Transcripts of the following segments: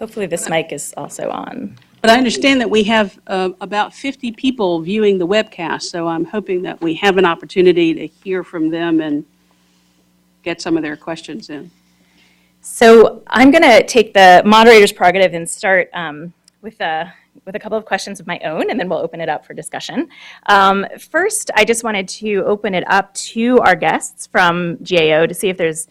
Hopefully this mic is also on. But I understand that we have about 50 people viewing the webcast, so I'm hoping that we have an opportunity to hear from them and get some of their questions in. So I'm going to take the moderator's prerogative and start with a couple of questions of my own, and then we'll open it up for discussion. First, I just wanted to open it up to our guests from GAO to see if there's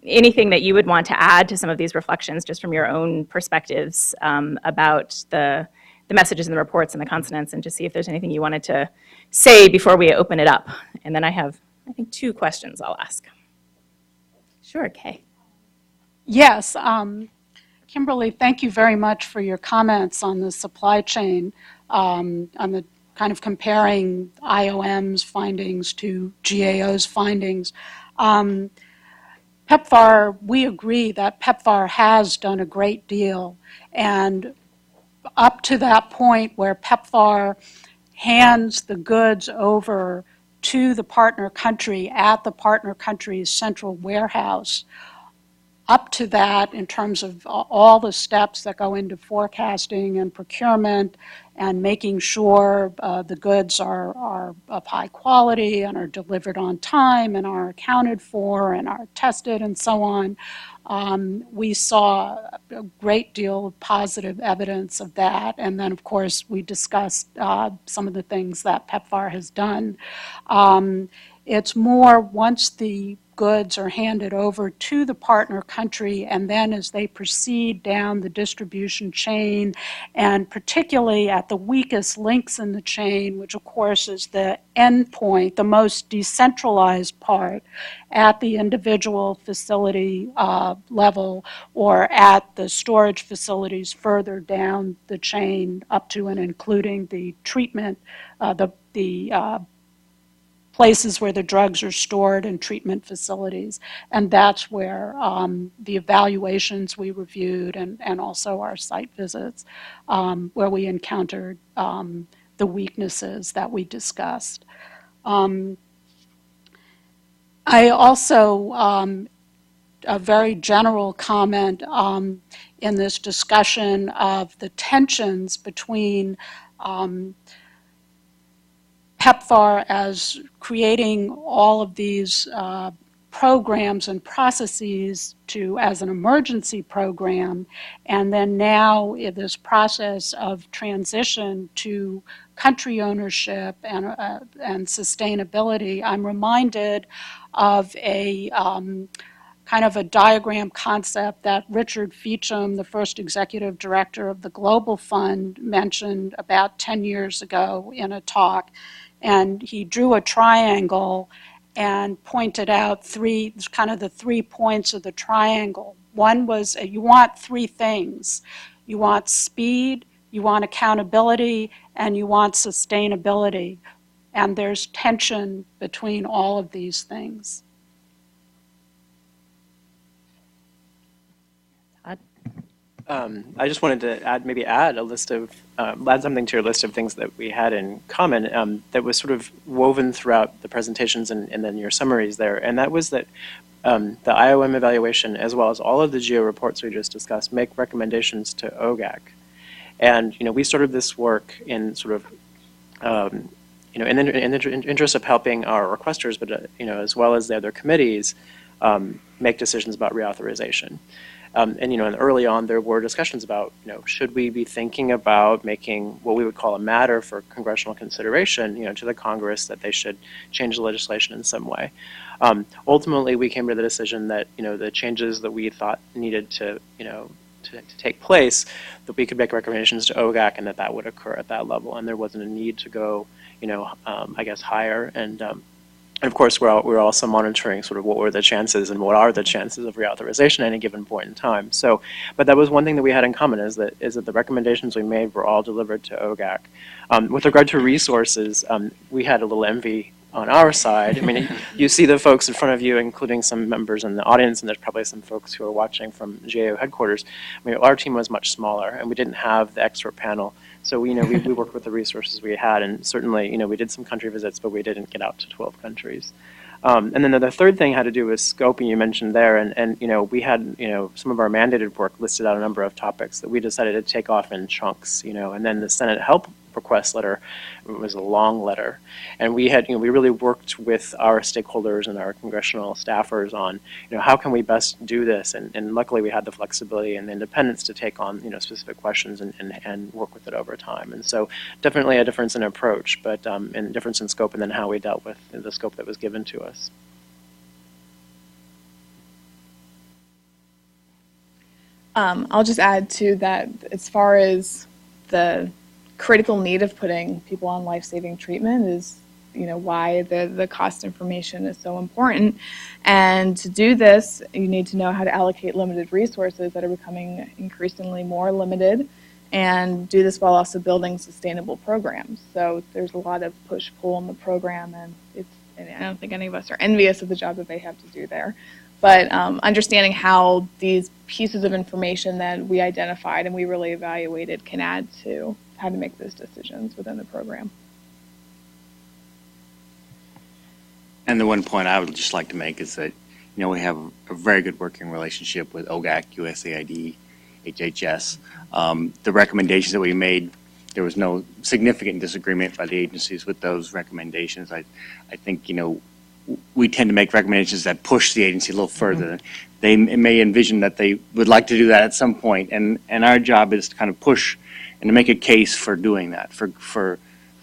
anything that you would want to add to some of these reflections just from your own perspectives about the messages and the reports and the consonants, and to see if there's anything you wanted to say before we open it up. And then I have, I think, 2 questions I'll ask. Sure, Kay. Yes, Kimberly, thank you very much for your comments on the supply chain, on the kind of comparing IOM's findings to GAO's findings. PEPFAR, we agree that PEPFAR has done a great deal, and up to that point where PEPFAR hands the goods over to the partner country at the partner country's central warehouse, up to that, in terms of all the steps that go into forecasting and procurement and making sure the goods are of high quality and are delivered on time and are accounted for and are tested and so on, we saw a great deal of positive evidence of that. And then, of course, we discussed some of the things that PEPFAR has done. It's more once the goods are handed over to the partner country, and then as they proceed down the distribution chain, and particularly at the weakest links in the chain, which of course is the end point, the most decentralized part at the individual facility level or at the storage facilities further down the chain up to and including the treatment, the places where the drugs are stored and treatment facilities. And that's where the evaluations we reviewed and also our site visits where we encountered the weaknesses that we discussed. I also, a very general comment in this discussion of the tensions between PEPFAR as creating all of these programs and processes as an emergency program, and then now in this process of transition to country ownership and sustainability. I'm reminded of a kind of a diagram concept that Richard Feacham, the first executive director of the Global Fund, mentioned about 10 years ago in a talk. And he drew a triangle and pointed out the 3 points of the triangle. One was you want 3 things. You want speed, you want accountability, and you want sustainability. And there's tension between all of these things. I just wanted to add a list of, add something to your list of things that we had in common that was sort of woven throughout the presentations and then your summaries there. And that was that the IOM evaluation, as well as all of the GEO reports we just discussed, make recommendations to OGAC. And, we started this work in sort of, in the interest of helping our requesters, but, as well as the other committees, make decisions about reauthorization. And early on there were discussions about, should we be thinking about making what we would call a matter for congressional consideration, to the Congress that they should change the legislation in some way. Ultimately, we came to the decision that, the changes that we thought needed to take place, that we could make recommendations to OGAC and that would occur at that level, and there wasn't a need to go, I guess, higher. And of course, we're also monitoring sort of what were the chances and what are the chances of reauthorization at any given point in time. So, but that was one thing that we had in common is that the recommendations we made were all delivered to OGAC. With regard to resources, we had a little envy on our side. I mean, you see the folks in front of you, including some members in the audience, and there's probably some folks who are watching from GAO headquarters. I mean, our team was much smaller, and we didn't have the expert panel. So we worked with the resources we had, and certainly, we did some country visits, but we didn't get out to 12 countries. And then the third thing had to do with scoping you mentioned there, and we had some of our mandated work listed out a number of topics that we decided to take off in chunks, and then the Senate help request letter was a long letter, and we really worked with our stakeholders and our congressional staffers on how can we best do this, and luckily we had the flexibility and the independence to take on specific questions and work with it over time. And so definitely a difference in approach, but and difference in scope, and then how we dealt with the scope that was given to us. I'll just add to that, as far as the critical need of putting people on life-saving treatment is, why the cost information is so important. And to do this, you need to know how to allocate limited resources that are becoming increasingly more limited, and do this while also building sustainable programs. So there's a lot of push-pull in the program, and I don't think any of us are envious of the job that they have to do there. But understanding how these pieces of information that we identified and we really evaluated can add to how to make those decisions within the program. And the one point I would just like to make is that, we have a very good working relationship with OGAC, USAID, HHS. The recommendations that we made, there was no significant disagreement by the agencies with those recommendations. I think, we tend to make recommendations that push the agency a little further. They may envision that they would like to do that at some point, and our job is to kind of push and to make a case for doing that, for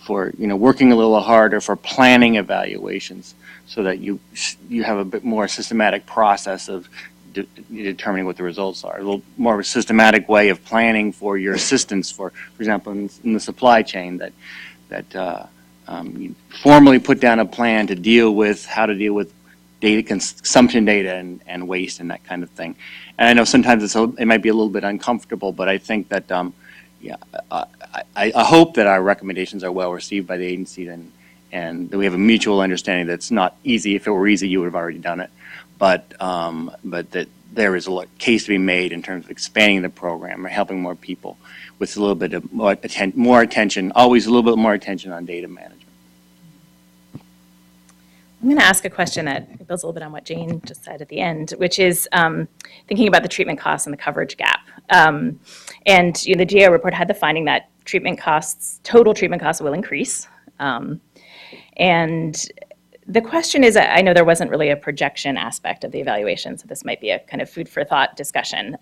working a little harder, for planning evaluations, so that you have a bit more systematic process of determining what the results are. A little more of a systematic way of planning for your assistance, for example, in the supply chain, that you formally put down a plan to deal with data consumption data and waste and that kind of thing. And I know sometimes it might be a little bit uncomfortable, but I think that I hope that our recommendations are well received by the agency, and that we have a mutual understanding that it's not easy. If it were easy, you would have already done it. But that there is a case to be made in terms of expanding the program or helping more people with a little bit of more attention, always a little bit more attention on data management. I'm going to ask a question that builds a little bit on what Jane just said at the end, which is thinking about the treatment costs and the coverage gap. And the GAO report had the finding that total treatment costs will increase. And the question is, I know there wasn't really a projection aspect of the evaluation, so this might be a kind of food for thought discussion.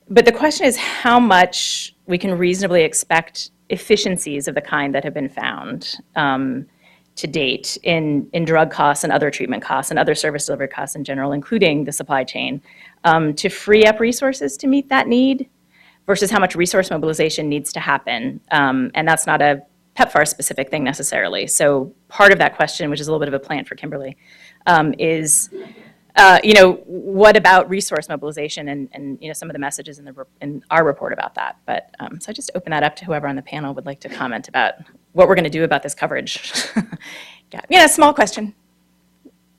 But the question is how much we can reasonably expect efficiencies of the kind that have been found to date in drug costs and other treatment costs and other service delivery costs in general, including the supply chain, to free up resources to meet that need versus how much resource mobilization needs to happen. And that's not a PEPFAR specific thing necessarily. So part of that question, which is a little bit of a plant for Kimberly, is what about resource mobilization and some of the messages in our report about that. But so I just open that up to whoever on the panel would like to comment about what we're going to do about this coverage. Yeah, small question.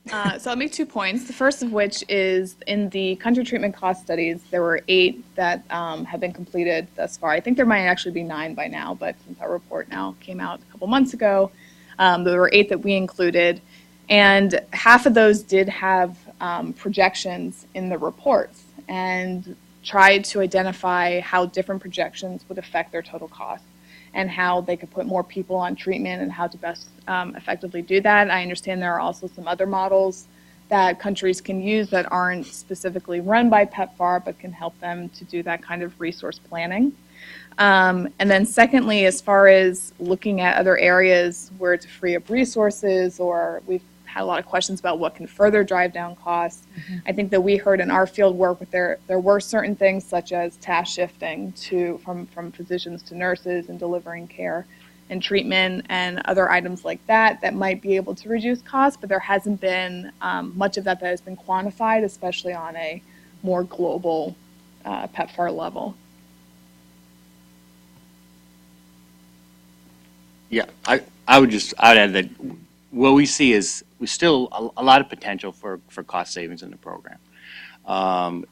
So I'll make 2 points. The first of which is in the country treatment cost studies, there were 8 that have been completed thus far. I think there might actually be 9 by now, but since our report now came out a couple months ago, there were 8 that we included. And half of those did have projections in the reports and tried to identify how different projections would affect their total cost and how they could put more people on treatment and how to best effectively do that. I understand there are also some other models that countries can use that aren't specifically run by PEPFAR but can help them to do that kind of resource planning. And then secondly, as far as looking at other areas where to free up resources, or we've had a lot of questions about what can further drive down costs. I think that we heard in our field work there were certain things such as task shifting from physicians to nurses and delivering care and treatment and other items like that might be able to reduce costs, but there hasn't been much of that has been quantified, especially on a more global PEPFAR level. Yeah, I would add that what we see is still a lot of potential for cost savings in the program.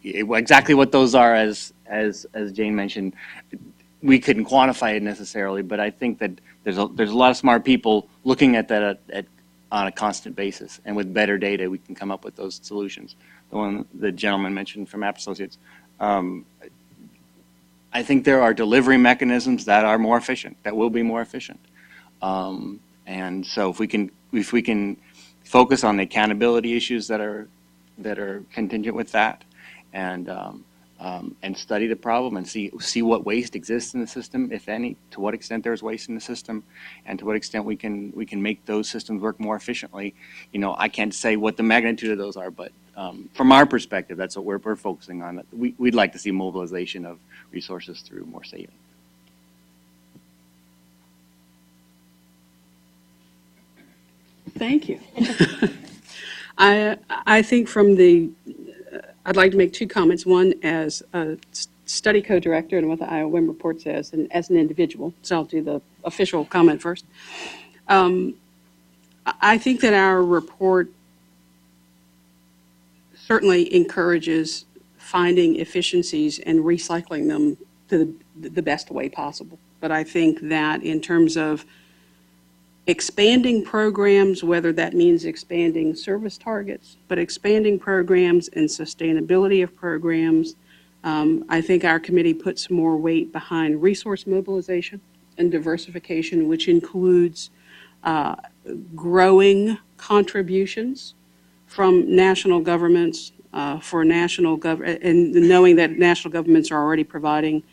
Exactly what those are, as Jane mentioned, we couldn't quantify it necessarily, but I think that there's a lot of smart people looking at that on a constant basis. And with better data, we can come up with those solutions. The one the gentleman mentioned from App Associates. I think there are delivery mechanisms that are more efficient, that will be more efficient. And so if we can focus on the accountability issues that are contingent with that, and study the problem and see what waste exists in the system, if any, to what extent there's waste in the system, and to what extent we can make those systems work more efficiently. You know, I can't say what the magnitude of those are, but from our perspective, that's what we're focusing on. We'd like to see mobilization of resources through more savings. Thank you. I think I'd like to make two comments. One, as a study co-director and what the Iowa WIM report says, and as an individual. So I'll do the official comment first. I think that our report certainly encourages finding efficiencies and recycling them to the best way possible. But I think that in terms of expanding programs, whether that means expanding service targets, but expanding programs and sustainability of programs, I think our committee puts more weight behind resource mobilization and diversification, which includes growing contributions from national governments and knowing that national governments are already providing,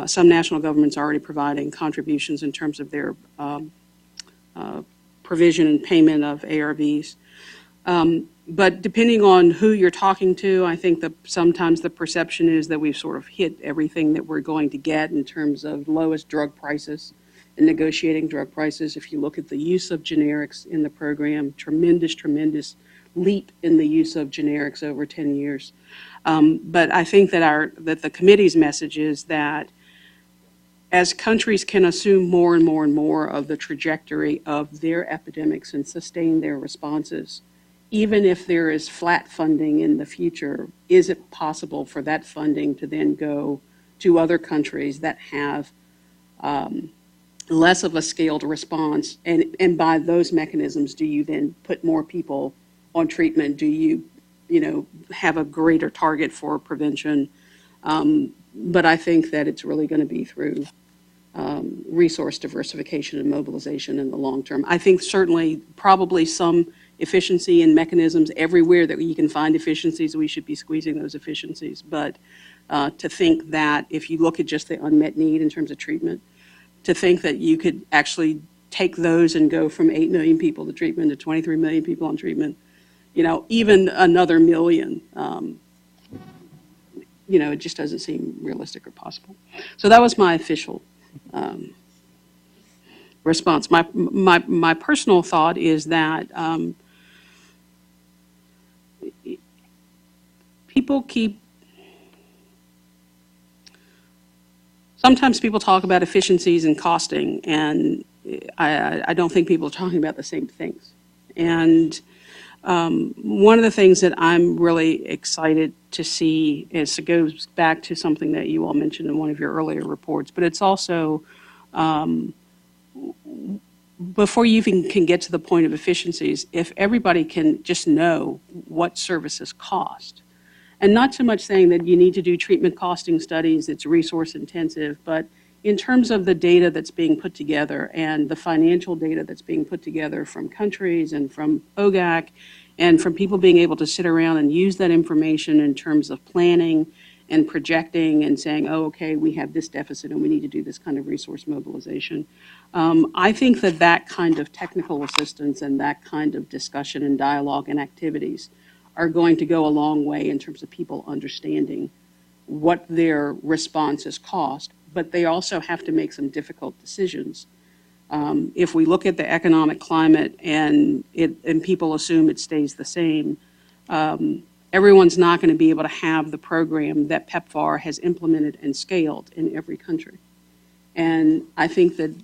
some national governments are already providing contributions in terms of their provision and payment of ARVs. But depending on who you're talking to, I think that sometimes the perception is that we've sort of hit everything that we're going to get in terms of lowest drug prices and negotiating drug prices. If you look at the use of generics in the program, tremendous leap in the use of generics over 10 years. But I think that the committee's message is that as countries can assume more and more of the trajectory of their epidemics and sustain their responses, even if there is flat funding in the future, is it possible for that funding to then go to other countries that have less of a scaled response? And by those mechanisms, do you then put more people on treatment? Do you have a greater target for prevention? But I think that it's really going to be through resource diversification and mobilization in the long term. I think certainly probably some efficiency in mechanisms everywhere that you can find efficiencies, we should be squeezing those efficiencies. But to think that if you look at just the unmet need in terms of treatment, to think that you could actually take those and go from 8 million people to treatment to 23 million people on treatment, even another million, it just doesn't seem realistic or possible. So that was my official response. My personal thought is that sometimes people talk about efficiencies and costing, and I don't think people are talking about the same things. And one of the things that I'm really excited to see is, it goes back to something that you all mentioned in one of your earlier reports, but it's also before you even can get to the point of efficiencies, if everybody can just know what services cost, and not so much saying that you need to do treatment costing studies, it's resource intensive, but in terms of the data that's being put together and the financial data that's being put together from countries and from OGAC and from people being able to sit around and use that information in terms of planning and projecting and saying, oh, okay, we have this deficit and we need to do this kind of resource mobilization. I think that kind of technical assistance and that kind of discussion and dialogue and activities are going to go a long way in terms of people understanding what their responses cost, but they also have to make some difficult decisions. If we look at the economic climate and people assume it stays the same, everyone's not going to be able to have the program that PEPFAR has implemented and scaled in every country. And I think that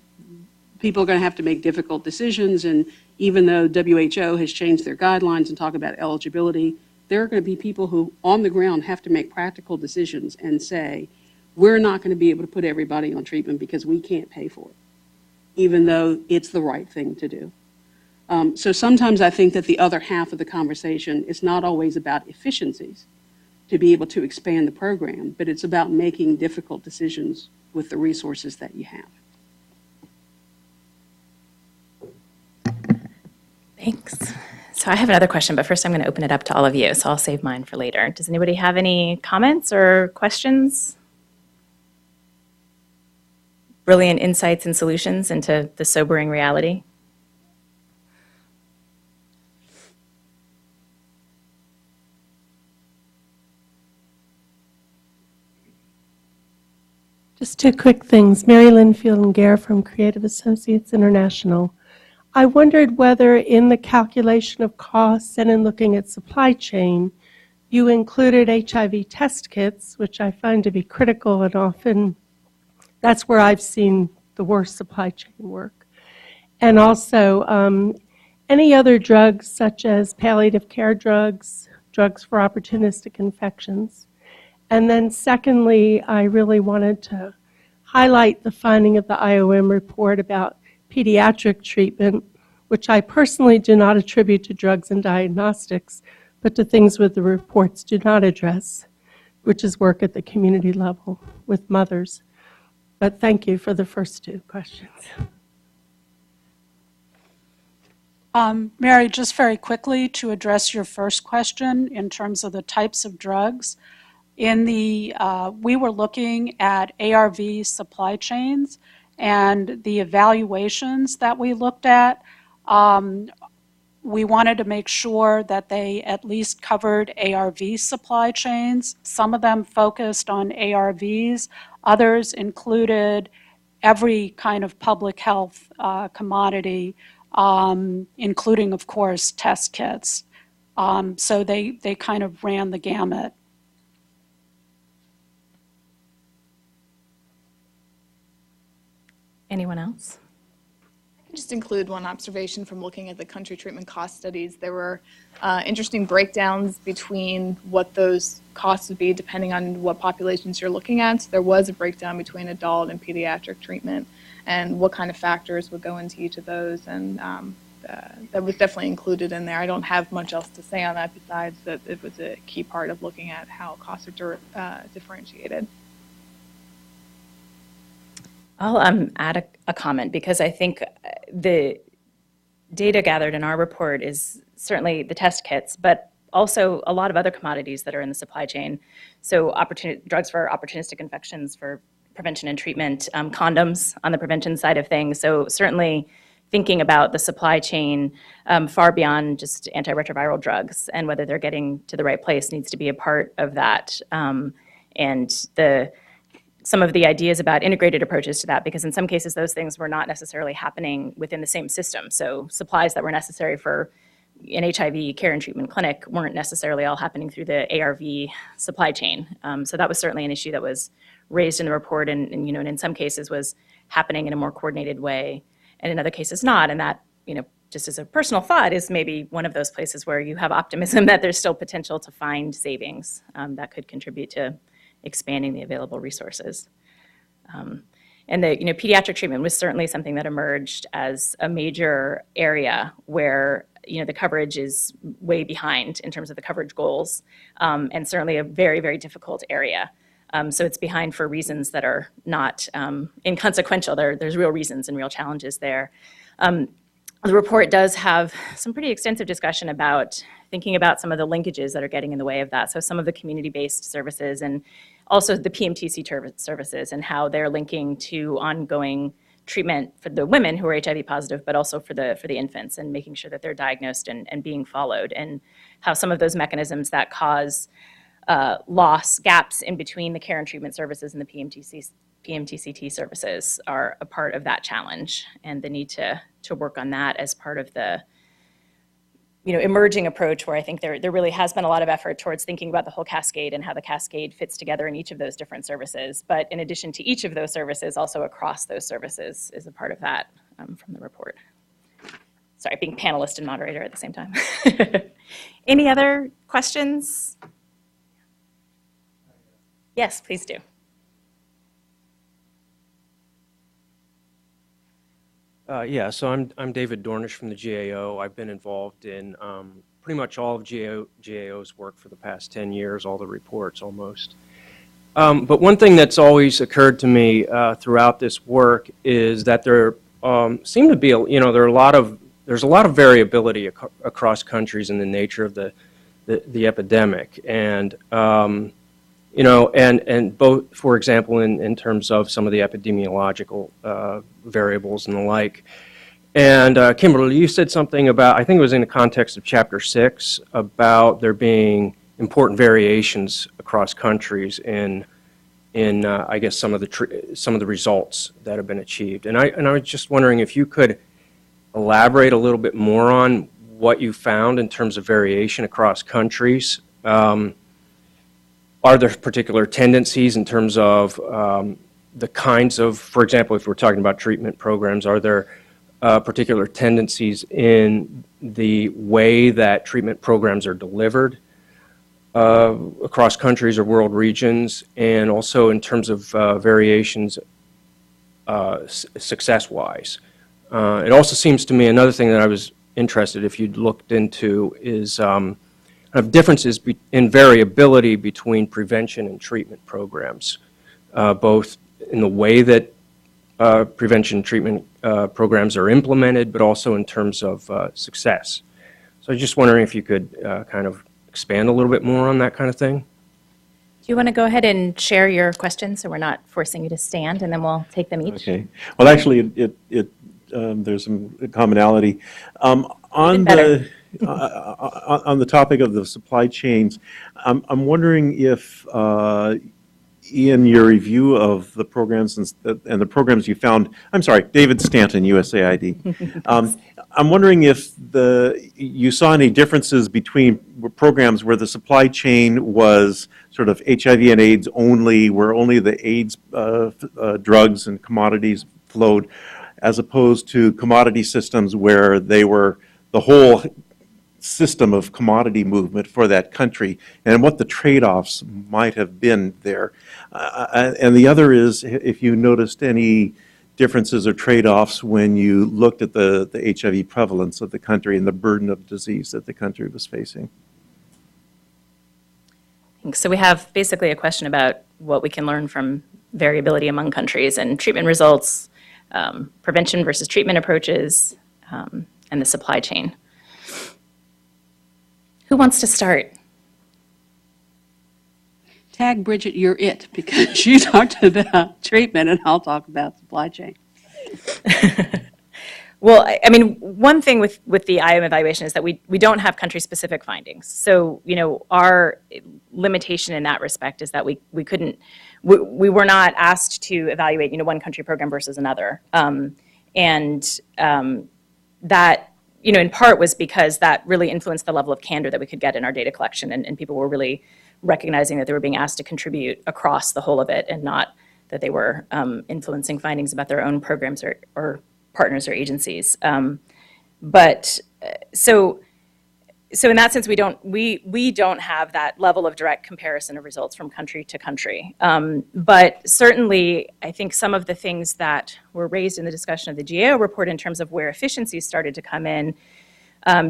people are going to have to make difficult decisions, and even though WHO has changed their guidelines and talk about eligibility, there are going to be people who on the ground have to make practical decisions and say, we're not going to be able to put everybody on treatment because we can't pay for it, even though it's the right thing to do. So sometimes I think that the other half of the conversation is not always about efficiencies to be able to expand the program, but it's about making difficult decisions with the resources that you have. Thanks. So I have another question, but first I'm going to open it up to all of you, so I'll save mine for later. Does anybody have any comments or questions? Brilliant insights and solutions into the sobering reality? Just two quick things. Mary Lynn Field and Gare from Creative Associates International. I wondered whether in the calculation of costs and in looking at supply chain, you included HIV test kits, which I find to be critical, and often that's where I've seen the worst supply chain work. And also any other drugs such as palliative care drugs, drugs for opportunistic infections. And then secondly, I really wanted to highlight the finding of the IOM report about pediatric treatment, which I personally do not attribute to drugs and diagnostics, but to things that the reports do not address, which is work at the community level with mothers. But thank you for the first two questions. Mary, just very quickly to address your first question in terms of the types of drugs. We were looking at ARV supply chains, and the evaluations that we looked at, we wanted to make sure that they at least covered ARV supply chains. Some of them focused on ARVs, others included every kind of public health commodity, including, of course, test kits. So they kind of ran the gamut. Anyone else? I can just include one observation from looking at the country treatment cost studies. There were interesting breakdowns between what those costs would be depending on what populations you're looking at. So there was a breakdown between adult and pediatric treatment and what kind of factors would go into each of those. And that was definitely included in there. I don't have much else to say on that besides that it was a key part of looking at how costs are differentiated. I'll add a comment because I think the data gathered in our report is certainly the test kits, but also a lot of other commodities that are in the supply chain. So drugs for opportunistic infections for prevention and treatment, condoms on the prevention side of things. So certainly thinking about the supply chain far beyond just antiretroviral drugs and whether they're getting to the right place needs to be a part of that. And some of the ideas about integrated approaches to that, because in some cases those things were not necessarily happening within the same system. So supplies that were necessary for an HIV care and treatment clinic weren't necessarily all happening through the ARV supply chain. So that was certainly an issue that was raised in the report and in some cases was happening in a more coordinated way and in other cases not. And that, just as a personal thought, is maybe one of those places where you have optimism that there's still potential to find savings that could contribute to expanding the available resources. And the pediatric treatment was certainly something that emerged as a major area where the coverage is way behind in terms of the coverage goals, and certainly a very, very difficult area. So it's behind for reasons that are not inconsequential. There's real reasons and real challenges there. The report does have some pretty extensive discussion about thinking about some of the linkages that are getting in the way of that. So some of the community-based services and also the PMTC services and how they're linking to ongoing treatment for the women who are HIV positive, but also for the infants and making sure that they're diagnosed and being followed, and how some of those mechanisms that cause gaps in between the care and treatment services and the PMTCT services are a part of that challenge, and the need to work on that as part of the emerging approach, where I think there really has been a lot of effort towards thinking about the whole cascade and how the cascade fits together in each of those different services. But in addition to each of those services, also across those services is a part of that from the report. Sorry, being panelist and moderator at the same time. Any other questions? Yes, please do. Yeah, so I'm David Dornish from the GAO. I've been involved in pretty much all of GAO's work for the past 10 years, all the reports almost. But one thing that's always occurred to me throughout this work is that there seem to be, there's a lot of variability across countries in the nature of the epidemic, and and both, for example, in terms of some of the epidemiological variables and the like. And Kimberly, you said something about, I think it was in the context of Chapter 6, about there being important variations across countries in I guess some of the results that have been achieved. And I was just wondering if you could elaborate a little bit more on what you found in terms of variation across countries. Are there particular tendencies in terms of the kinds of, for example, if we're talking about treatment programs, are there particular tendencies in the way that treatment programs are delivered across countries or world regions, and also in terms of variations success-wise? It also seems to me another thing that I was interested if you'd looked into is of differences in variability between prevention and treatment programs, both in the way that prevention and treatment programs are implemented, but also in terms of success. So I was just wondering if you could kind of expand a little bit more on that kind of thing. Do you want to go ahead and share your questions so we're not forcing you to stand, and then we'll take them each? Okay. Well, actually, there's some commonality. On the topic of the supply chains, I'm wondering if in your review of the programs and the programs you found, I'm sorry, David Stanton, USAID. I'm wondering if you saw any differences between programs where the supply chain was sort of HIV and AIDS only, where only the AIDS drugs and commodities flowed, as opposed to commodity systems where they were the whole system of commodity movement for that country, and what the trade-offs might have been there. And the other is if you noticed any differences or trade-offs when you looked at the HIV prevalence of the country and the burden of disease that the country was facing. So we have basically a question about what we can learn from variability among countries and treatment results, prevention versus treatment approaches, and the supply chain. Who wants to start? Tag Bridget, you're it, because you talked about treatment and I'll talk about supply chain. Well, I mean, one thing with the IM evaluation is that we don't have country-specific findings. So, our limitation in that respect is that we were not asked to evaluate, one country program versus another. That, in part was because that really influenced the level of candor that we could get in our data collection, and people were really recognizing that they were being asked to contribute across the whole of it, and not that they were influencing findings about their own programs or partners or agencies. So in that sense, we don't have that level of direct comparison of results from country to country. But certainly, I think some of the things that were raised in the discussion of the GAO report in terms of where efficiencies started to come in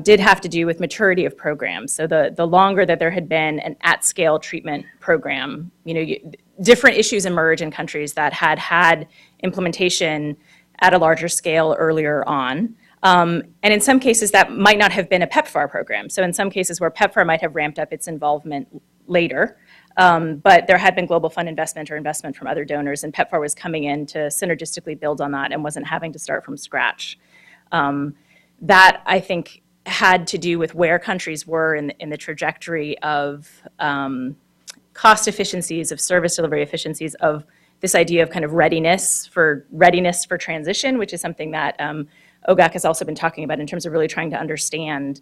did have to do with maturity of programs. So the longer that there had been an at-scale treatment program, different issues emerge in countries that had implementation at a larger scale earlier on. And in some cases, that might not have been a PEPFAR program. So in some cases where PEPFAR might have ramped up its involvement later, but there had been global fund investment or investment from other donors, and PEPFAR was coming in to synergistically build on that and wasn't having to start from scratch. That, I think, had to do with where countries were in the trajectory of cost efficiencies, of service delivery efficiencies, of this idea of kind of readiness for transition, which is something that OGAC has also been talking about in terms of really trying to understand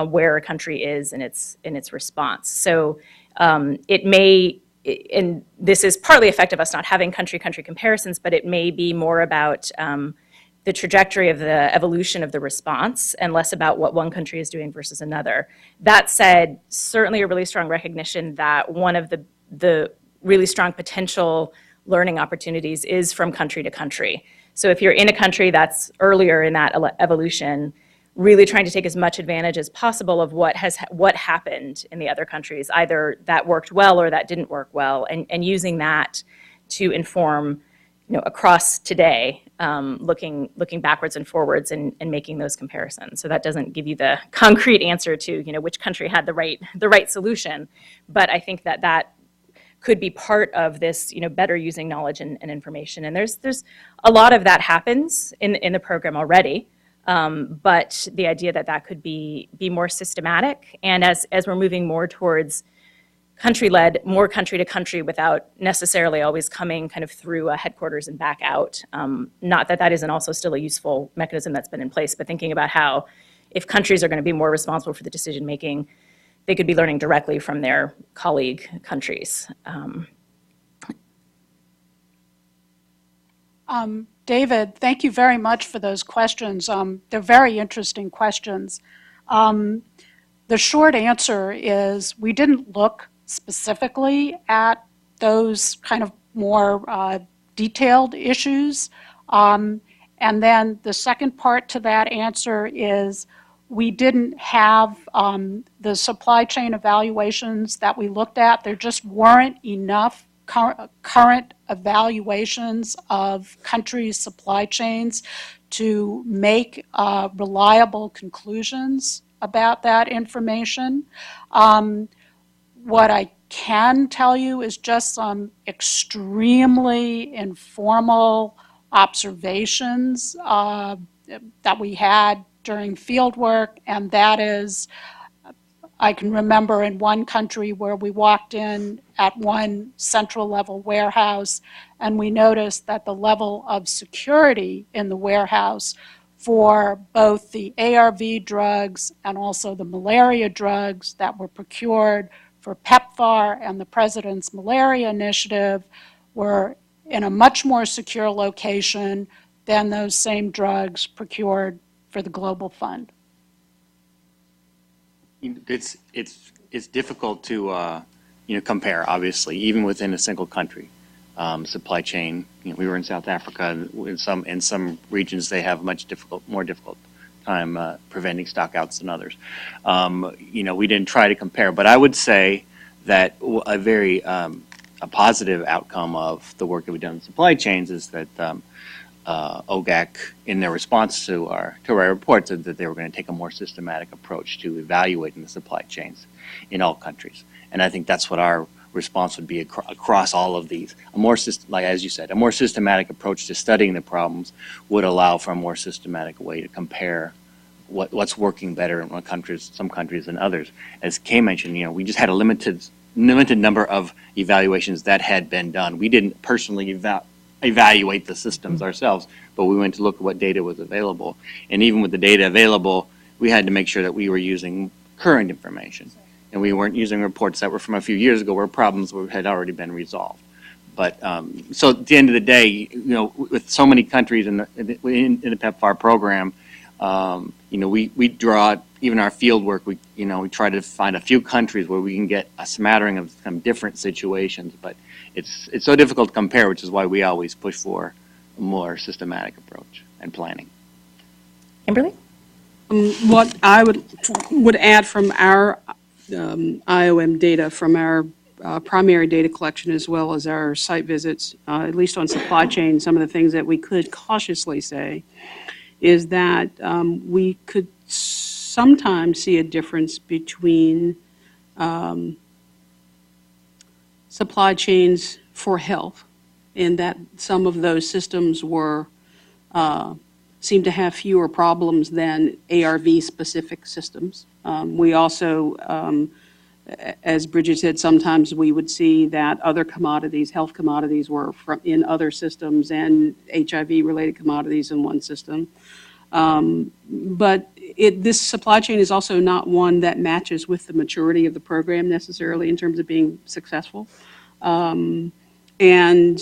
where a country is in its response. So it may, and this is partly effect of us not having country comparisons, but it may be more about the trajectory of the evolution of the response and less about what one country is doing versus another. That said, certainly a really strong recognition that one of the really strong potential learning opportunities is from country to country. So if you're in a country that's earlier in that evolution, really trying to take as much advantage as possible of what happened in the other countries, either that worked well or that didn't work well, and using that to inform, across today, looking backwards and forwards and making those comparisons. So that doesn't give you the concrete answer to, which country had the right solution, but I think that could be part of this, better using knowledge and information. And there's a lot of that happens in the program already. But the idea that could be more systematic, and as we're moving more towards country-led, more country to country without necessarily always coming kind of through a headquarters and back out. Not that isn't also still a useful mechanism that's been in place, but thinking about how if countries are going to be more responsible for the decision-making, they could be learning directly from their colleague countries. David, thank you very much for those questions. They're very interesting questions. The short answer is we didn't look specifically at those kind of more detailed issues. And then the second part to that answer is we didn't have the supply chain evaluations that we looked at. There just weren't enough current evaluations of countries' supply chains to make reliable conclusions about that information. What I can tell you is just some extremely informal observations that we had during field work, and that is, I can remember in one country where we walked in at one central level warehouse and we noticed that the level of security in the warehouse for both the ARV drugs and also the malaria drugs that were procured for PEPFAR and the President's Malaria Initiative were in a much more secure location than those same drugs procured for the Global Fund. It's difficult to compare, obviously, even within a single country. Supply chain. We were in South Africa. In some regions, they have more difficult time preventing stockouts than others. We didn't try to compare, but I would say that a positive outcome of the work that we've done in supply chains is that OGAC, in their response to our report, said that they were going to take a more systematic approach to evaluating the supply chains in all countries. And I think that's what our response would be across all of these. As you said, a more systematic approach to studying the problems would allow for a more systematic way to compare what's working better in some countries than others. As Kay mentioned, we just had a limited number of evaluations that had been done. We didn't personally evaluate the systems ourselves, but we went to look at what data was available. And even with the data available, we had to make sure that we were using current information. And we weren't using reports that were from a few years ago where problems had already been resolved. But so at the end of the day, with so many countries in the PEPFAR program, we draw, even our field work, we try to find a few countries where we can get a smattering of some different situations. But it's so difficult to compare, which is why we always push for a more systematic approach and planning. Kimberly? What I would add from our IOM data, from our primary data collection as well as our site visits, at least on supply chain, some of the things that we could cautiously say is that we could sometimes see a difference between supply chains for health, in that some of those systems seem to have fewer problems than ARV-specific systems. We also, as Bridget said, sometimes we would see that other commodities, health commodities, were in other systems and HIV-related commodities in one system. But this supply chain is also not one that matches with the maturity of the program necessarily in terms of being successful. And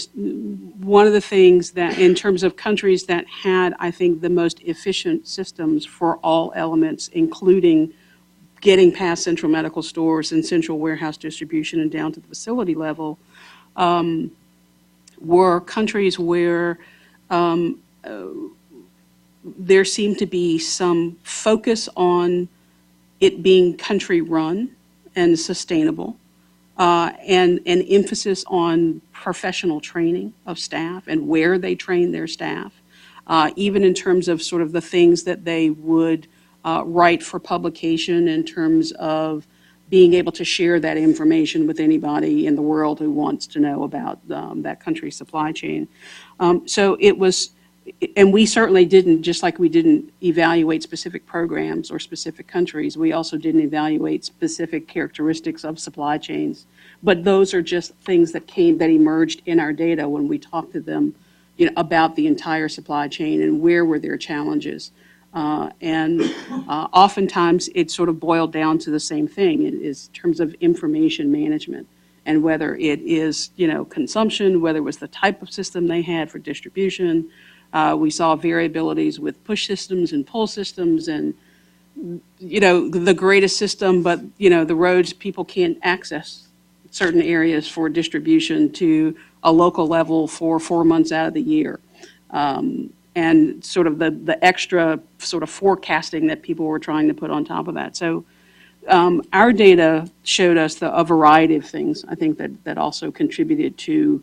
one of the things that, in terms of countries that had, I think, the most efficient systems for all elements, including getting past central medical stores and central warehouse distribution and down to the facility level, were countries where there seemed to be some focus on it being country-run and sustainable, and an emphasis on professional training of staff and where they train their staff, even in terms of sort of the things that they would write for publication in terms of being able to share that information with anybody in the world who wants to know about that country's supply chain. So it was, and we certainly didn't, just like we didn't evaluate specific programs or specific countries, we also didn't evaluate specific characteristics of supply chains. But those are just things that emerged in our data when we talked to them, about the entire supply chain and where were their challenges. Oftentimes it sort of boiled down to the same thing. It is in terms of information management, and whether it is, consumption, whether it was the type of system they had for distribution. We saw variabilities with push systems and pull systems, and the greatest system, but the roads, people can't access certain areas for distribution to a local level for 4 months out of the year. And sort of the extra sort of forecasting that people were trying to put on top of that. So our data showed us a variety of things, I think, that also contributed to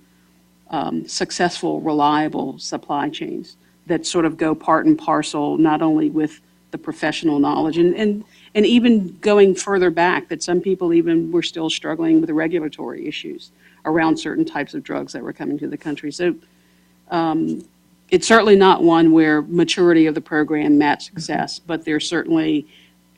successful, reliable supply chains that sort of go part and parcel, not only with the professional knowledge, and even going further back, that some people even were still struggling with the regulatory issues around certain types of drugs that were coming to the country. So it's certainly not one where maturity of the program met success, but there's certainly,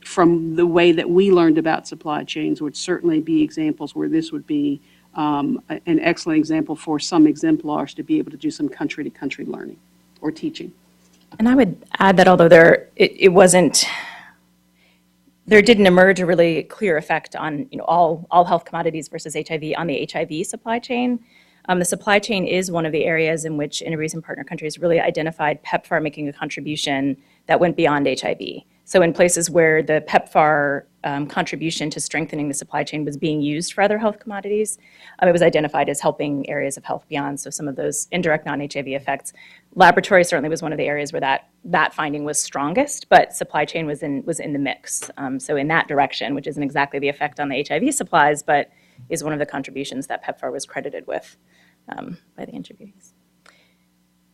from the way that we learned about supply chains, would certainly be examples where this would be an excellent example for some exemplars to be able to do some country-to-country learning or teaching. And I would add that although there didn't emerge a really clear effect on all health commodities versus HIV on the HIV supply chain. The supply chain is one of the areas in which interviews and partner countries really identified PEPFAR making a contribution that went beyond HIV. So in places where the PEPFAR contribution to strengthening the supply chain was being used for other health commodities, it was identified as helping areas of health beyond, so some of those indirect non-HIV effects. Laboratory certainly was one of the areas where that finding was strongest, but supply chain was in the mix. So in that direction, which isn't exactly the effect on the HIV supplies, but is one of the contributions that PEPFAR was credited with by the interviewees.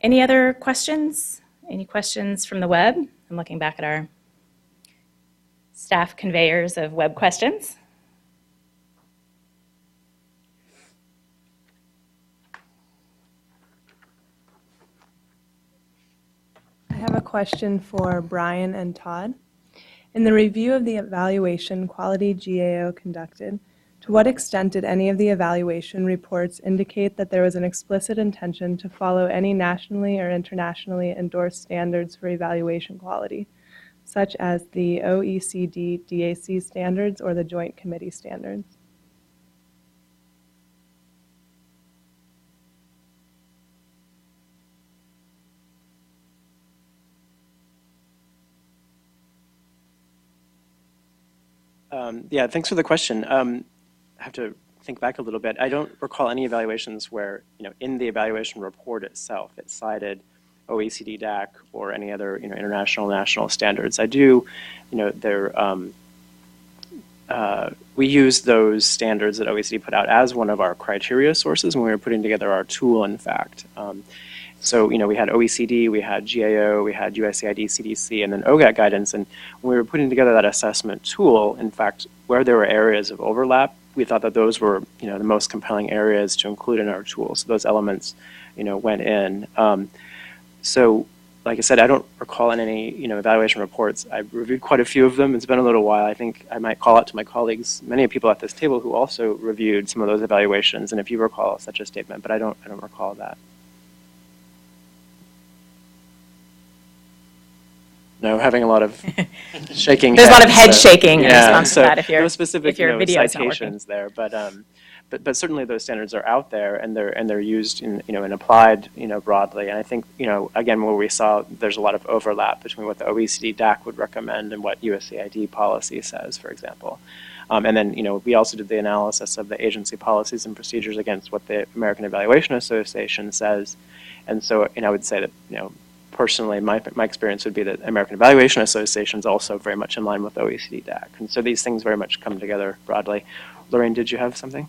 Any other questions? Any questions from the web? I'm looking back at our staff conveyors of web questions. I have a question for Brian and Todd. In the review of the evaluation quality GAO conducted, to what extent did any of the evaluation reports indicate that there was an explicit intention to follow any nationally or internationally endorsed standards for evaluation quality, such as the OECD DAC standards or the Joint Committee standards? Yeah, thanks for the question. I have to think back a little bit. I don't recall any evaluations where, in the evaluation report itself, it cited OECD DAC or any other, international, national standards. I do, we use those standards that OECD put out as one of our criteria sources when we were putting together our tool, in fact. So, we had OECD, we had GAO, we had USAID, CDC, and then OGAC guidance. And when we were putting together that assessment tool, in fact, where there were areas of overlap, we thought that those were, the most compelling areas to include in our tool. So those elements, went in. So, like I said, I don't recall in any, evaluation reports. I've reviewed quite a few of them. It's been a little while. I think I might call out to my colleagues, many people at this table who also reviewed some of those evaluations, and if you recall such a statement, but I don't recall that. No, having a lot of shaking. There's a lot of head shaking in response so to that if no specific video is not working. citations there, but certainly those standards are out there and they're used in and applied broadly. And I think again where we saw there's a lot of overlap between what the OECD DAC would recommend and what USAID policy says, for example. And then we also did the analysis of the agency policies and procedures against what the American Evaluation Association says. And so I would say that personally, my experience would be that American Evaluation Association is also very much in line with OECD DAC. And so these things very much come together broadly. Lorraine, did you have something?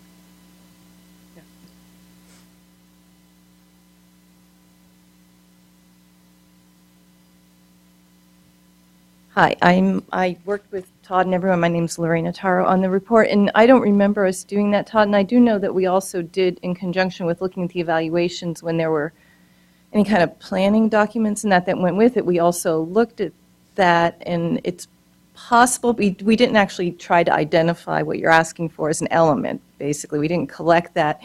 Hi, I worked with Todd and everyone. My name's Lorraine Taro on the report, and I don't remember us doing that, Todd. And I do know that we also did, in conjunction with looking at the evaluations, when there were any kind of planning documents and that went with it, we also looked at that, and it's possible, we didn't actually try to identify what you're asking for as an element, basically. We didn't collect that.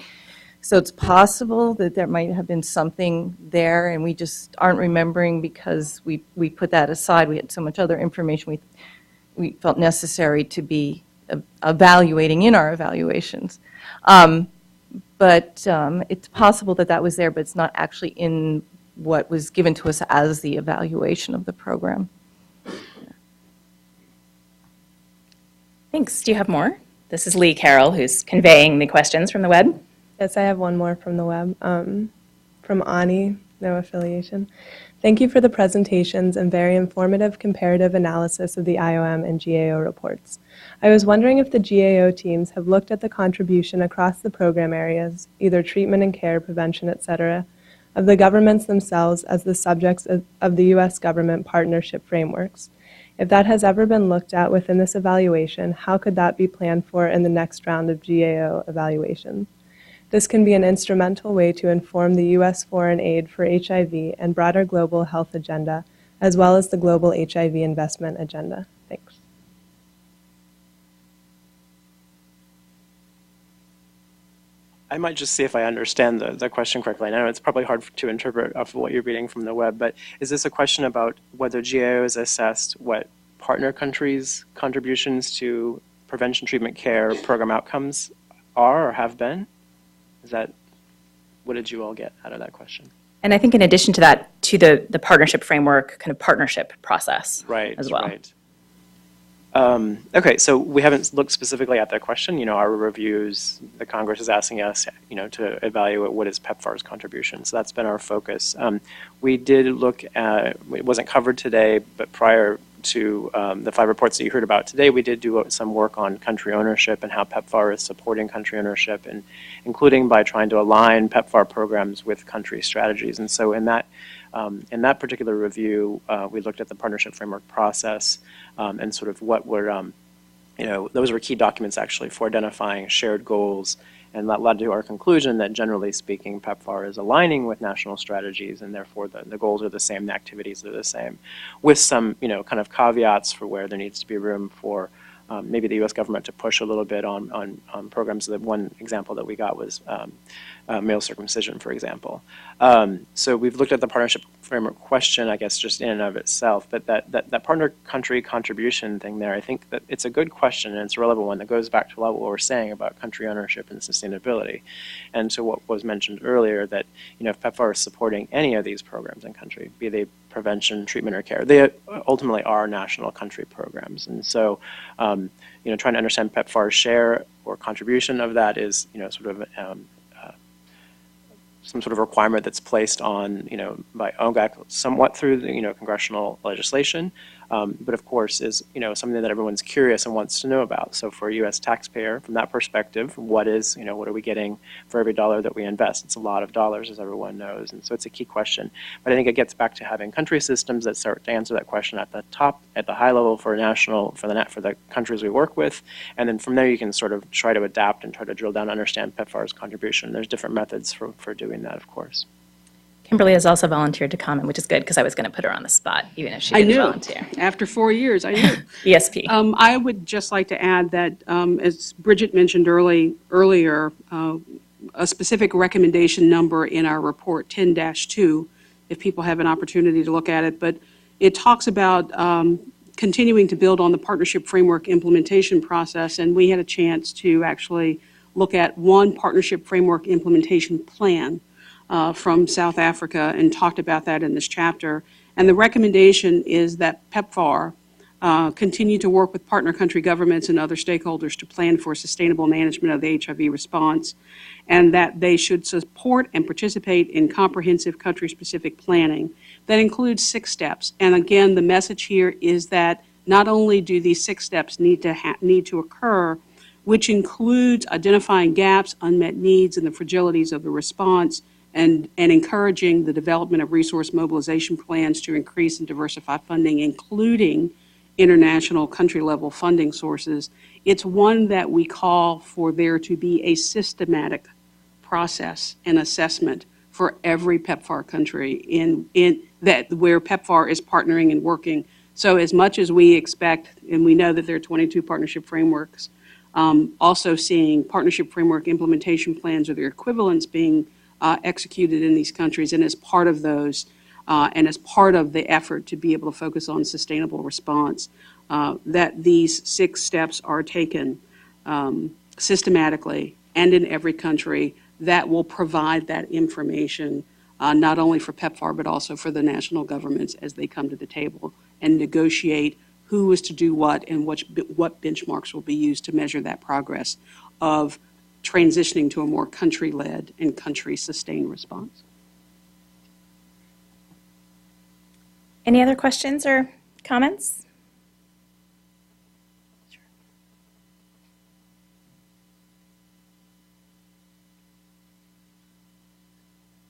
So it's possible that there might have been something there, and we just aren't remembering because we put that aside. We had so much other information we felt necessary to be evaluating in our evaluations. But it's possible that that was there, but it's not actually in what was given to us as the evaluation of the program. Thanks. Do you have more? This is Lee Carroll, who's conveying the questions from the web. Yes, I have one more from the web, from Ani, no affiliation. Thank you for the presentations and very informative comparative analysis of the IOM and GAO reports. I was wondering if the GAO teams have looked at the contribution across the program areas, either treatment and care, prevention, etc., of the governments themselves as the subjects of the U.S. government partnership frameworks. If that has ever been looked at within this evaluation, how could that be planned for in the next round of GAO evaluations? This can be an instrumental way to inform the U.S. foreign aid for HIV and broader global health agenda, as well as the global HIV investment agenda. Thanks. I might just see if I understand the question correctly. I know it's probably hard to interpret off of what you're reading from the web, but is this a question about whether GAO has assessed what partner countries' contributions to prevention, treatment, care, program outcomes are or have been? Is that, what did you all get out of that question? And I think in addition to that, to the partnership framework, kind of partnership process as well. Right. Okay, so we haven't looked specifically at that question. You know, our reviews, the Congress is asking us, you know, to evaluate what is PEPFAR's contribution. So that's been our focus. We did look at, it wasn't covered today, but prior to the 5 reports that you heard about today, we did do some work on country ownership and how PEPFAR is supporting country ownership, and including by trying to align PEPFAR programs with country strategies. And so in that particular review, we looked at the partnership framework process and sort of what were, you know, those were key documents actually for identifying shared goals, and that led to our conclusion that generally speaking, PEPFAR is aligning with national strategies, and therefore the goals are the same, the activities are the same, with some, you know, kind of caveats for where there needs to be room for maybe the U.S. government to push a little bit on programs. The one example that we got was male circumcision, for example. So we've looked at the partnership framework question, I guess, just in and of itself, but that partner country contribution thing there, I think that it's a good question, and it's a relevant one that goes back to a lot of what we're saying about country ownership and sustainability, and to what was mentioned earlier, that, you know, if PEPFAR is supporting any of these programs in country, be they prevention, treatment, or care, they ultimately are national country programs. And so, you know, trying to understand PEPFAR's share or contribution of that is, you know, sort of some sort of requirement that's placed on, you know, by OGAC somewhat through the, you know, congressional legislation, but of course is, you know, something that everyone's curious and wants to know about. So for a U.S. taxpayer, from that perspective, what is, you know, what are we getting for every dollar that we invest? It's a lot of dollars, as everyone knows, and so it's a key question. But I think it gets back to having country systems that start to answer that question at the top, at the high level for national, for the countries we work with, and then from there you can sort of try to adapt and try to drill down and understand PEPFAR's contribution. There's different methods for doing that, of course. Kimberly has also volunteered to comment, which is good because I was going to put her on the spot, even if she didn't volunteer. After 4 years, I knew. ESP. I would just like to add that, as Bridget mentioned earlier, a specific recommendation number in our report, 10-2, if people have an opportunity to look at it, but it talks about continuing to build on the partnership framework implementation process, and we had a chance to actually look at one partnership framework implementation plan from South Africa and talked about that in this chapter. And the recommendation is that PEPFAR continue to work with partner country governments and other stakeholders to plan for sustainable management of the HIV response, and that they should support and participate in comprehensive country-specific planning that includes 6 steps. And again, the message here is that not only do these 6 steps need to occur, which includes identifying gaps, unmet needs, and the fragilities of the response, and encouraging the development of resource mobilization plans to increase and diversify funding, including international country-level funding sources. It's one that we call for there to be a systematic process and assessment for every PEPFAR country in that where PEPFAR is partnering and working. So as much as we expect, and we know that there are 22 partnership frameworks, also seeing partnership framework implementation plans or their equivalents being executed in these countries, and as part of those, and as part of the effort to be able to focus on sustainable response, that these 6 steps are taken systematically and in every country that will provide that information, not only for PEPFAR, but also for the national governments as they come to the table and negotiate who is to do what and what benchmarks will be used to measure that progress of transitioning to a more country-led and country-sustained response. Any other questions or comments?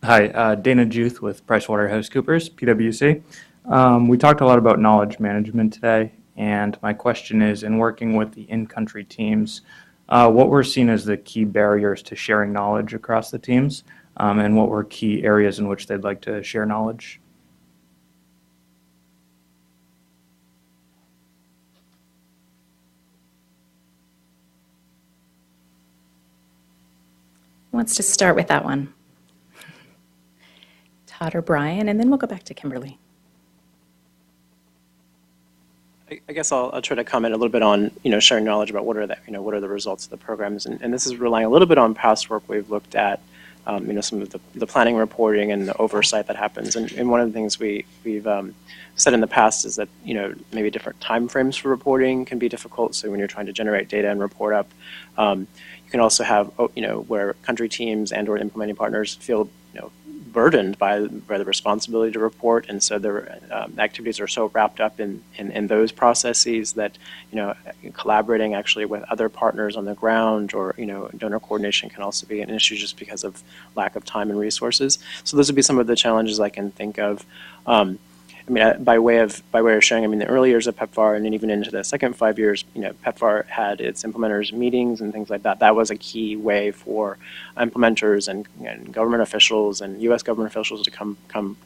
Hi, Dana Juth with PricewaterhouseCoopers, PwC. We talked a lot about knowledge management today, and my question is, in working with the in-country teams, what were seen as the key barriers to sharing knowledge across the teams, and what were key areas in which they'd like to share knowledge? Who wants to start with that one? Todd or Brian, and then we'll go back to Kimberly. I guess I'll try to comment a little bit on sharing knowledge about what are the results of the programs, and this is relying a little bit on past work we've looked at, some of the planning, reporting, and the oversight that happens. And one of the things we've said in the past is that maybe different time frames for reporting can be difficult. So when you're trying to generate data and report up, you can also have where country teams and/or implementing partners feel burdened by the responsibility to report, and so their activities are so wrapped up in those processes that collaborating actually with other partners on the ground or donor coordination can also be an issue just because of lack of time and resources. So those would be some of the challenges I can think of. By way of sharing, the early years of PEPFAR and then even into the second 5 years, PEPFAR had its implementers meetings and things like that. That was a key way for implementers and government officials and U.S. government officials to come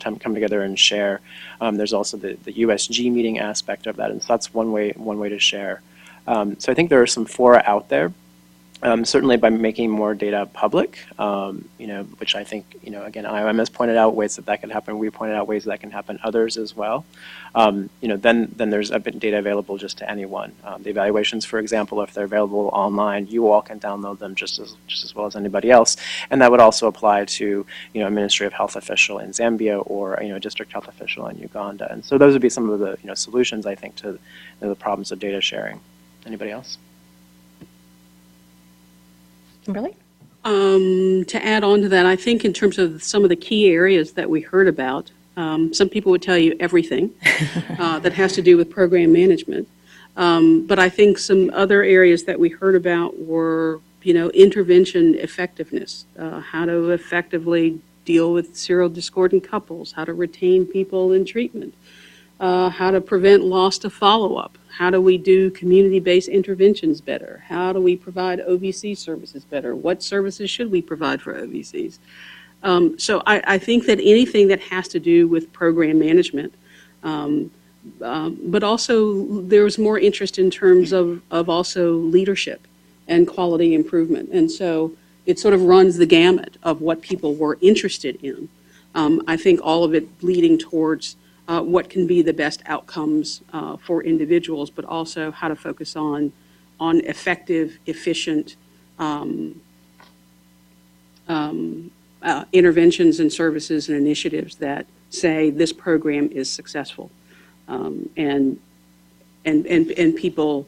together and share. There's also the USG meeting aspect of that, and so that's one way to share. So I think there are some fora out there. Certainly by making more data public, which I think, again, IOM has pointed out ways that can happen. We pointed out ways that can happen, others as well. Then there's data available just to anyone. The evaluations, for example, if they're available online, you all can download them just as well as anybody else. And that would also apply to, a Ministry of Health official in Zambia or, a district health official in Uganda. And so those would be some of the, solutions, I think, to the problems of data sharing. Anybody else? Kimberly? To add on to that, I think in terms of some of the key areas that we heard about, some people would tell you everything that has to do with program management. But I think some other areas that we heard about were, intervention effectiveness, how to effectively deal with serial discordant couples, how to retain people in treatment, how to prevent loss to follow-up. How do we do community-based interventions better? How do we provide OVC services better? What services should we provide for OVCs? So I think that anything that has to do with program management, but also there's more interest in terms of also leadership and quality improvement. And so it sort of runs the gamut of what people were interested in. I think all of it leading towards what can be the best outcomes for individuals, but also how to focus on effective, efficient interventions and services and initiatives that say this program is successful. And and people,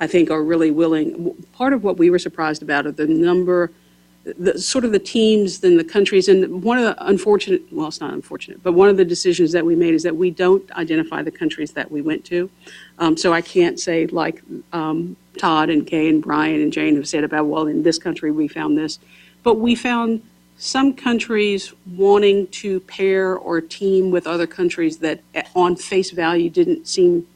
I think, are really willing. Part of what we were surprised about are the number, sort of the teams and the countries, and one of the unfortunate, well, it's not unfortunate, but one of the decisions that we made is that we don't identify the countries that we went to. So I can't say like Todd and Kay and Brian and Jane have said about, well, in this country we found this. But we found some countries wanting to pair or team with other countries that on face value didn't seem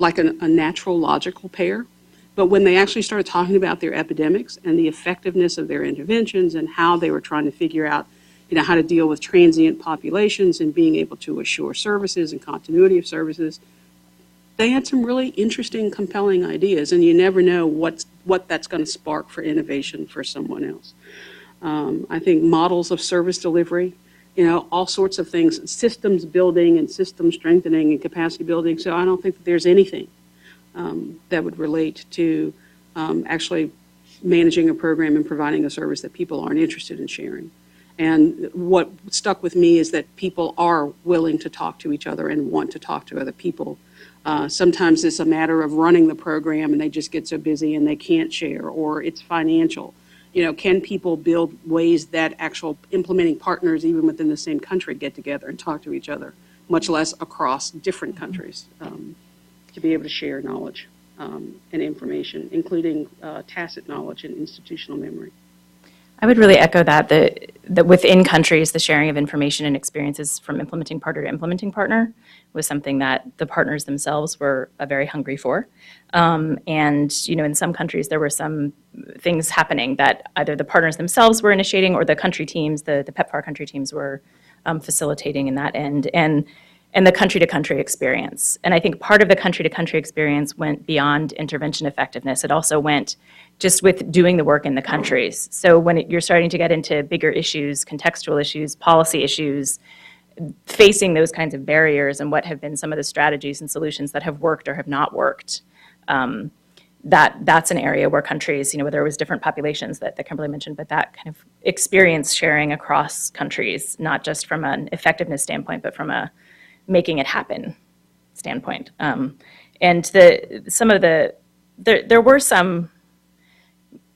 like a natural, logical pair. But when they actually started talking about their epidemics and the effectiveness of their interventions and how they were trying to figure out, how to deal with transient populations and being able to assure services and continuity of services, they had some really interesting, compelling ideas, and you never know what that's going to spark for innovation for someone else. I think models of service delivery, all sorts of things, systems building and system strengthening and capacity building. So I don't think that there's anything that would relate to actually managing a program and providing a service that people aren't interested in sharing. And what stuck with me is that people are willing to talk to each other and want to talk to other people. Sometimes it's a matter of running the program and they just get so busy and they can't share, or it's financial. Can people build ways that actual implementing partners, even within the same country, get together and talk to each other, much less across different countries, to be able to share knowledge and information, including tacit knowledge and institutional memory. I would really echo that within countries, the sharing of information and experiences from implementing partner to implementing partner was something that the partners themselves were very hungry for. And, in some countries, there were some things happening that either the partners themselves were initiating or the country teams, the PEPFAR country teams were facilitating in that end. And the country-to-country experience. And I think part of the country-to-country experience went beyond intervention effectiveness. It also went just with doing the work in the countries. So when you're starting to get into bigger issues, contextual issues, policy issues, facing those kinds of barriers and what have been some of the strategies and solutions that have worked or have not worked, that's an area where countries, where there was different populations that Kimberly mentioned, but that kind of experience sharing across countries, not just from an effectiveness standpoint, but from a making it happen standpoint. And there were some,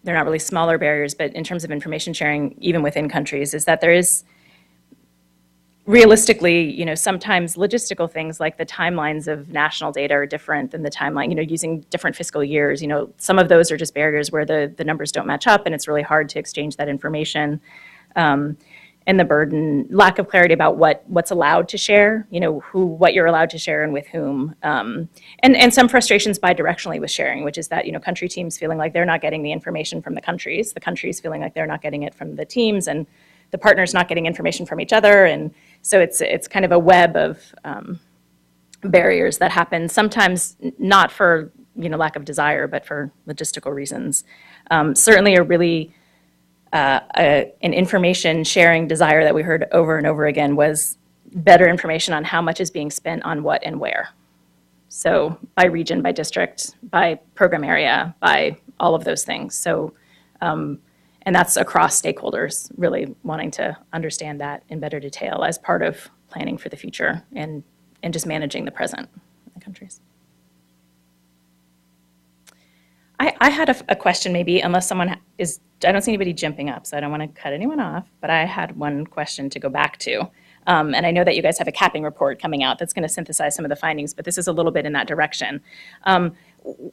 they're not really smaller barriers, but in terms of information sharing, even within countries, is that there is realistically, sometimes logistical things like the timelines of national data are different than the timeline, using different fiscal years. Some of those are just barriers where the numbers don't match up and it's really hard to exchange that information. And the burden, lack of clarity about what's allowed to share, what you're allowed to share and with whom. And some frustrations bidirectionally with sharing, which is that, country teams feeling like they're not getting the information from the countries feeling like they're not getting it from the teams, and the partners not getting information from each other. And so it's kind of a web of barriers that happen, sometimes not for, lack of desire, but for logistical reasons. Certainly a really an information sharing desire that we heard over and over again was better information on how much is being spent on what and where. So by region, by district, by program area, by all of those things. So, and that's across stakeholders, really wanting to understand that in better detail as part of planning for the future and just managing the present in the countries. I had a question maybe, unless someone is, I don't see anybody jumping up, so I don't want to cut anyone off, but I had one question to go back to. And I know that you guys have a capping report coming out that's going to synthesize some of the findings, but this is a little bit in that direction.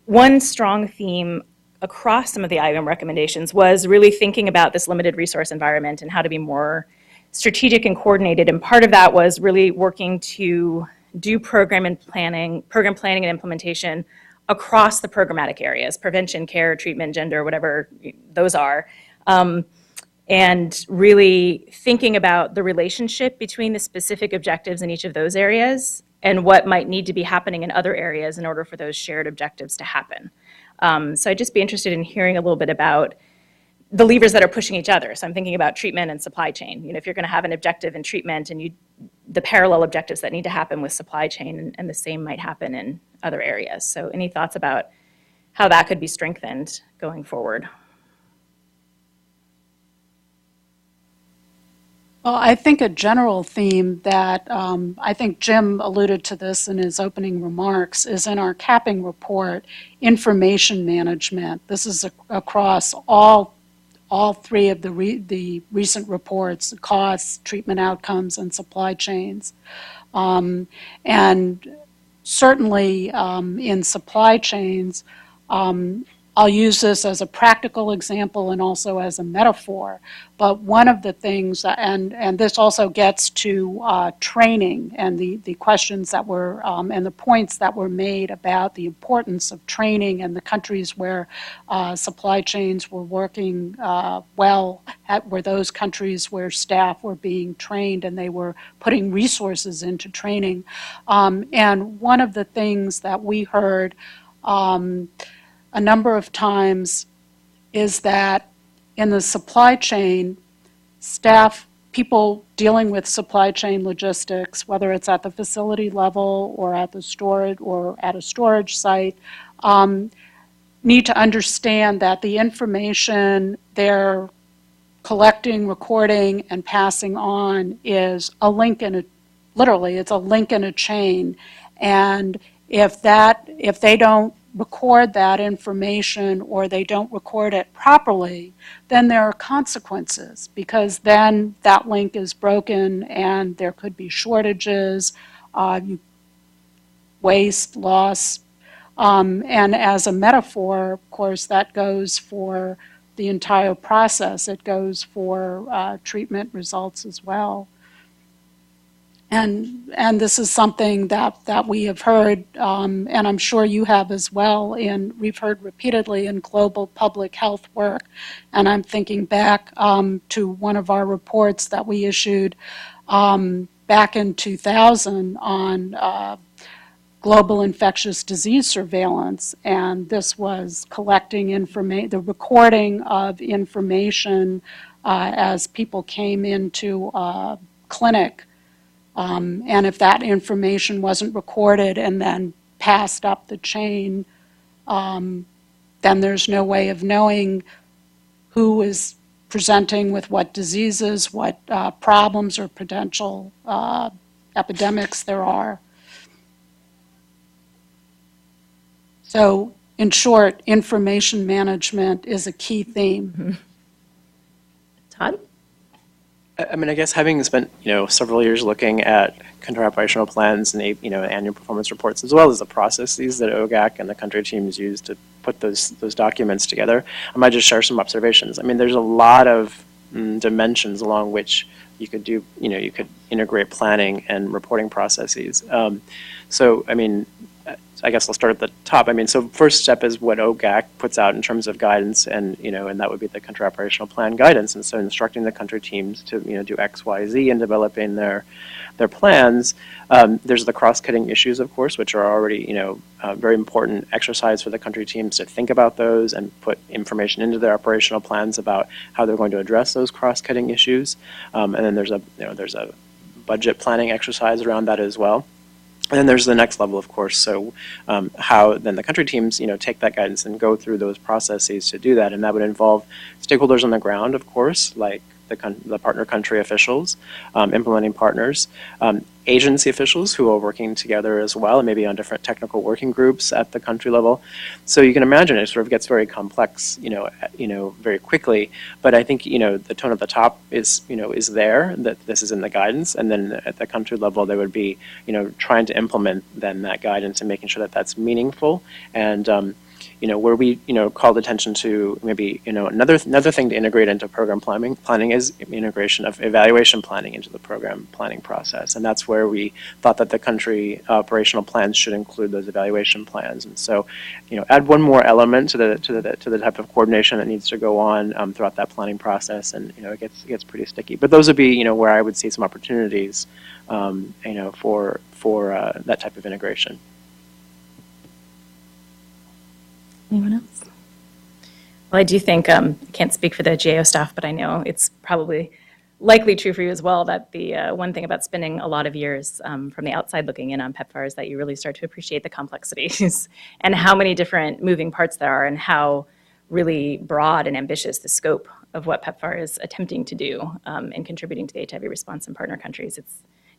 One strong theme across some of the IOM recommendations was really thinking about this limited resource environment and how to be more strategic and coordinated. And part of that was really working to do program planning and implementation across the programmatic areas, prevention, care, treatment, gender, whatever those are. And really thinking about the relationship between the specific objectives in each of those areas and what might need to be happening in other areas in order for those shared objectives to happen. So I'd just be interested in hearing a little bit about the levers that are pushing each other. So I'm thinking about treatment and supply chain. If you're going to have an objective in treatment and the parallel objectives that need to happen with supply chain, and the same might happen in other areas. So any thoughts about how that could be strengthened going forward? Well, I think a general theme that I think Jim alluded to this in his opening remarks is in our capping report, information management. This is across all three of the recent reports: costs, treatment outcomes, and supply chains. And certainly in supply chains, I'll use this as a practical example and also as a metaphor, but one of the things, and this also gets to training and the questions that were, and the points that were made about the importance of training in the countries where supply chains were working well, were those countries where staff were being trained and they were putting resources into training. And one of the things that we heard a number of times is that in the supply chain, staff, people dealing with supply chain logistics, whether it's at the facility level or at the storage or at a storage site, need to understand that the information they're collecting, recording, and passing on is a link in a, literally, it's a link in a chain. And if they don't record that information or they don't record it properly, then there are consequences, because then that link is broken and there could be shortages, waste, loss. And as a metaphor, of course, that goes for the entire process. It goes for treatment results as well. And this is something that we have heard, and I'm sure you have as well, and we've heard repeatedly in global public health work. And I'm thinking back to one of our reports that we issued back in 2000 on global infectious disease surveillance. And this was collecting information, the recording of information as people came into a clinic. And if that information wasn't recorded and then passed up the chain, then there's no way of knowing who is presenting with what diseases, what problems or potential epidemics there are. So, in short, information management is a key theme. Mm-hmm. Todd? I mean, I guess having spent, several years looking at country operational plans and, annual performance reports, as well as the processes that OGAC and the country teams use to put those documents together, I might just share some observations. I mean, there's a lot of dimensions along which you could do, you could integrate planning and reporting processes. So, I mean, I guess I'll start at the top. I mean, so first step is what OGAC puts out in terms of guidance, and and that would be the country operational plan guidance. And so instructing the country teams to do X, Y, Z in developing their plans. There's the cross-cutting issues, of course, which are already very important exercise for the country teams to think about those and put information into their operational plans about how they're going to address those cross-cutting issues. And then there's a budget planning exercise around that as well. And then there's the next level, of course, so how then the country teams, take that guidance and go through those processes to do that, and that would involve stakeholders on the ground, of course, like the partner country officials, implementing partners, agency officials who are working together as well, and maybe on different technical working groups at the country level. So you can imagine it sort of gets very complex, very quickly. But I think the tone at the top is there, that this is in the guidance, and then at the country level there would be trying to implement then that guidance and making sure that that's meaningful. And where we, called attention to maybe, another thing to integrate into program planning is integration of evaluation planning into the program planning process. And that's where we thought that the country operational plans should include those evaluation plans. And so, add one more element to the type of coordination that needs to go on throughout that planning process, and, it gets pretty sticky. But those would be, where I would see some opportunities, for that type of integration. Anyone else? Well, I do think, I can't speak for the GAO staff, but I know it's probably likely true for you as well that the one thing about spending a lot of years from the outside looking in on PEPFAR is that you really start to appreciate the complexities and how many different moving parts there are, and how really broad and ambitious the scope of what PEPFAR is attempting to do in contributing to the HIV response in partner countries.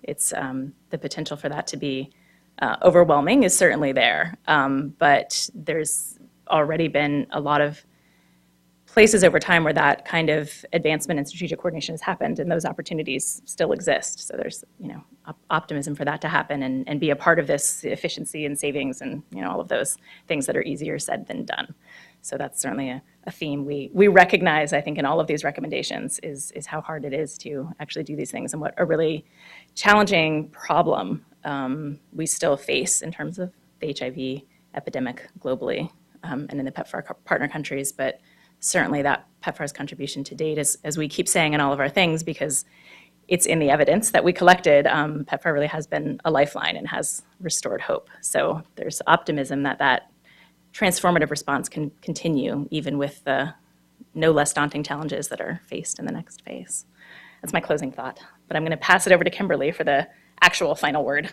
It's the potential for that to be overwhelming is certainly there, but there's already been a lot of places over time where that kind of advancement in strategic coordination has happened, and those opportunities still exist. So there's, optimism for that to happen and be a part of this efficiency and savings and, all of those things that are easier said than done. So that's certainly a theme we recognize, I think, in all of these recommendations is how hard it is to actually do these things and what a really challenging problem we still face in terms of the HIV epidemic globally and in the PEPFAR partner countries. But certainly that PEPFAR's contribution to date, as we keep saying in all of our things, because it's in the evidence that we collected, PEPFAR really has been a lifeline and has restored hope. So there's optimism that transformative response can continue even with the no less daunting challenges that are faced in the next phase. That's my closing thought. But I'm going to pass it over to Kimberly for the actual final word.